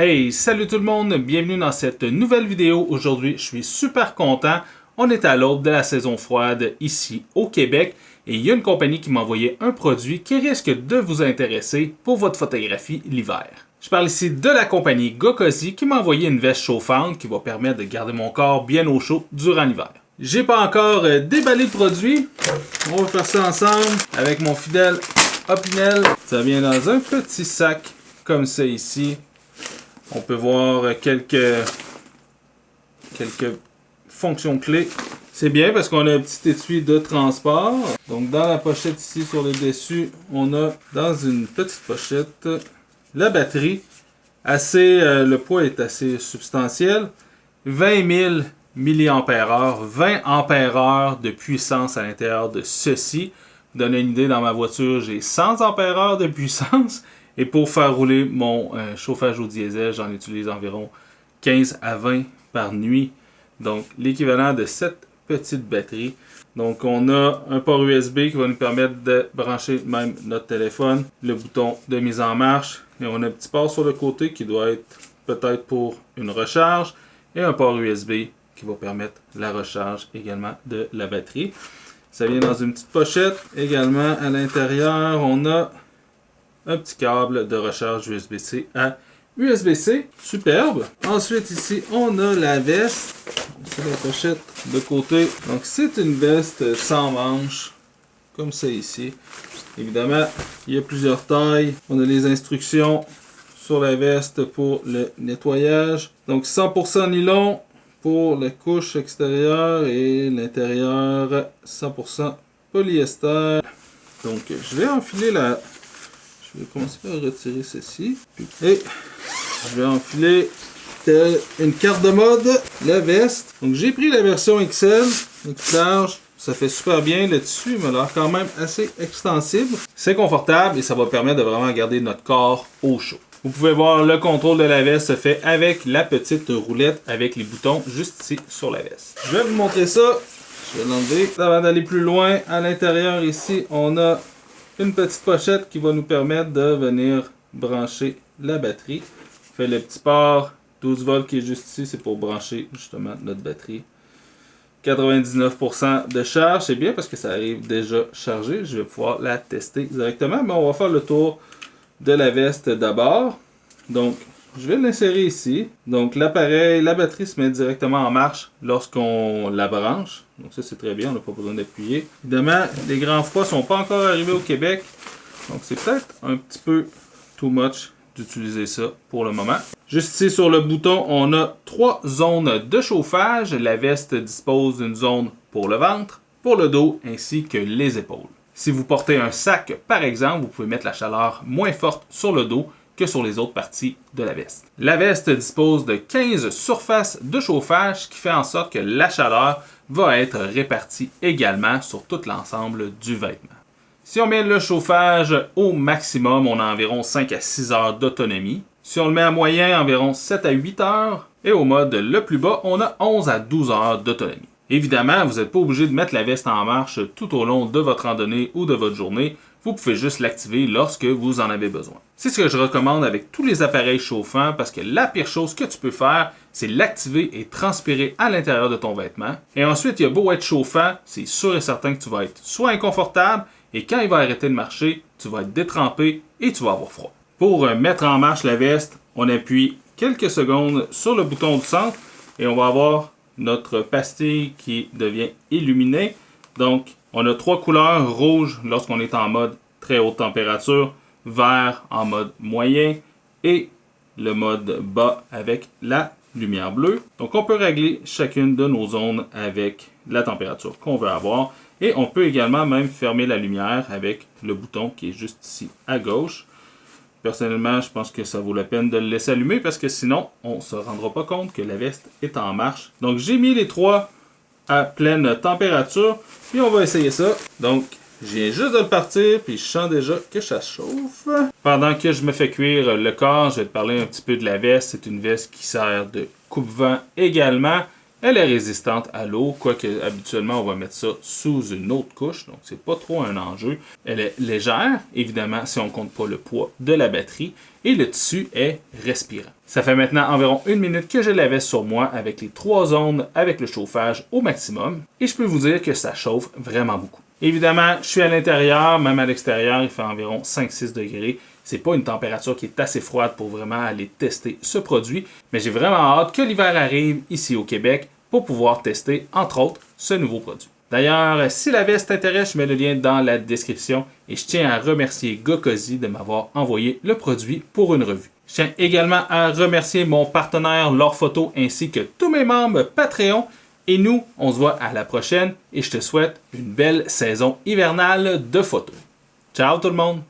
Hey, salut tout le monde, bienvenue dans cette nouvelle vidéo. Aujourd'hui, je suis super content. On est à l'aube de la saison froide ici au Québec et il y a une compagnie qui m'a envoyé un produit qui risque de vous intéresser pour votre photographie l'hiver. Je parle ici de la compagnie Gokosy qui m'a envoyé une veste chauffante qui va permettre de garder mon corps bien au chaud durant l'hiver. J'ai pas encore déballé le produit. On va faire ça ensemble avec mon fidèle Opinel. Ça vient dans un petit sac comme ça ici. On peut voir quelques fonctions clés. C'est bien parce qu'on a un petit étui de transport. Donc dans la pochette ici sur le dessus, on a dans une petite pochette la batterie. Le poids est assez substantiel. 20 000 mAh, 20 ampères de puissance à l'intérieur de ceci. Pour donner une idée, dans ma voiture, j'ai 100 ampères de puissance. Et pour faire rouler mon chauffage au diesel, j'en utilise environ 15 à 20 par nuit. Donc, l'équivalent de cette petite batterie. Donc, on a un port USB qui va nous permettre de brancher même notre téléphone. Le bouton de mise en marche. Et on a un petit port sur le côté qui doit être peut-être pour une recharge. Et un port USB qui va permettre la recharge également de la batterie. Ça vient dans une petite pochette. Également, à l'intérieur, on a un petit câble de recharge USB-C à USB-C. Superbe. Ensuite, ici, on a la veste. C'est la pochette de côté. Donc, c'est une veste sans manches, comme ça ici. Évidemment, il y a plusieurs tailles. On a les instructions sur la veste pour le nettoyage. Donc, 100% nylon pour la couche extérieure et l'intérieur 100% polyester. Donc, je vais enfiler la... Je vais commencer par retirer ceci. Et je vais enfiler une carte de mode, la veste. Donc j'ai pris la version XL, X large. Ça fait super bien. Le tissu m'a l'air quand même assez extensible. C'est confortable et ça va permettre de vraiment garder notre corps au chaud. Vous pouvez voir le contrôle de la veste se fait avec la petite roulette avec les boutons juste ici sur la veste. Je vais vous montrer ça. Je vais l'enlever. Avant d'aller plus loin, à l'intérieur ici, on a une petite pochette qui va nous permettre de venir brancher la batterie. Fait le petit port 12 volts qui est juste ici, c'est pour brancher justement notre batterie. 99% de charge, c'est bien parce que ça arrive déjà chargé. Je vais pouvoir la tester directement, mais on va faire le tour de la veste d'abord. Donc, je vais l'insérer ici. Donc, l'appareil, la batterie se met directement en marche lorsqu'on la branche. Donc, ça, c'est très bien. On n'a pas besoin d'appuyer. Évidemment, les grands froids ne sont pas encore arrivés au Québec. Donc, c'est peut-être un petit peu too much d'utiliser ça pour le moment. Juste ici, sur le bouton, on a 3 zones de chauffage. La veste dispose d'une zone pour le ventre, pour le dos, ainsi que les épaules. Si vous portez un sac, par exemple, vous pouvez mettre la chaleur moins forte sur le dos que sur les autres parties de la veste. La veste dispose de 15 surfaces de chauffage, qui fait en sorte que la chaleur va être répartie également sur tout l'ensemble du vêtement. Si on met le chauffage au maximum, on a environ 5 à 6 heures d'autonomie. Si on le met à moyen, environ 7 à 8 heures. Et au mode le plus bas, on a 11 à 12 heures d'autonomie. Évidemment, vous n'êtes pas obligé de mettre la veste en marche tout au long de votre randonnée ou de votre journée. Vous pouvez juste l'activer lorsque vous en avez besoin. C'est ce que je recommande avec tous les appareils chauffants parce que la pire chose que tu peux faire, c'est l'activer et transpirer à l'intérieur de ton vêtement. Et ensuite, il a beau être chauffant, c'est sûr et certain que tu vas être soit inconfortable et quand il va arrêter de marcher, tu vas être détrempé et tu vas avoir froid. Pour mettre en marche la veste, on appuie quelques secondes sur le bouton du centre et on va avoir notre pastille qui devient illuminée. Donc, on a 3 couleurs: rouge lorsqu'on est en mode très haute température, vert en mode moyen et le mode bas avec la lumière bleue. Donc, on peut régler chacune de nos zones avec la température qu'on veut avoir. Et on peut également même fermer la lumière avec le bouton qui est juste ici à gauche. Personnellement, je pense que ça vaut la peine de le laisser allumer parce que sinon, on ne se rendra pas compte que la veste est en marche. Donc, j'ai mis les 3 à pleine température. Puis, on va essayer ça. Donc, je viens juste de le partir. Puis, je sens déjà que ça chauffe. Pendant que je me fais cuire le corps, je vais te parler un petit peu de la veste. C'est une veste qui sert de coupe-vent également. Elle est résistante à l'eau, quoique habituellement on va mettre ça sous une autre couche, donc c'est pas trop un enjeu. Elle est légère, évidemment si on compte pas le poids de la batterie, et le tissu est respirant. Ça fait maintenant environ 1 minute que je l'avais sur moi avec les 3 zones avec le chauffage au maximum, et je peux vous dire que ça chauffe vraiment beaucoup. Évidemment, je suis à l'intérieur, même à l'extérieur, il fait environ 5-6 degrés. C'est pas une température qui est assez froide pour vraiment aller tester ce produit, mais j'ai vraiment hâte que l'hiver arrive ici au Québec pour pouvoir tester, entre autres, ce nouveau produit. D'ailleurs, si la veste t'intéresse, je mets le lien dans la description et je tiens à remercier Gokosy de m'avoir envoyé le produit pour une revue. Je tiens également à remercier mon partenaire Lore Photo ainsi que tous mes membres Patreon. Et nous, on se voit à la prochaine et je te souhaite une belle saison hivernale de photos. Ciao tout le monde!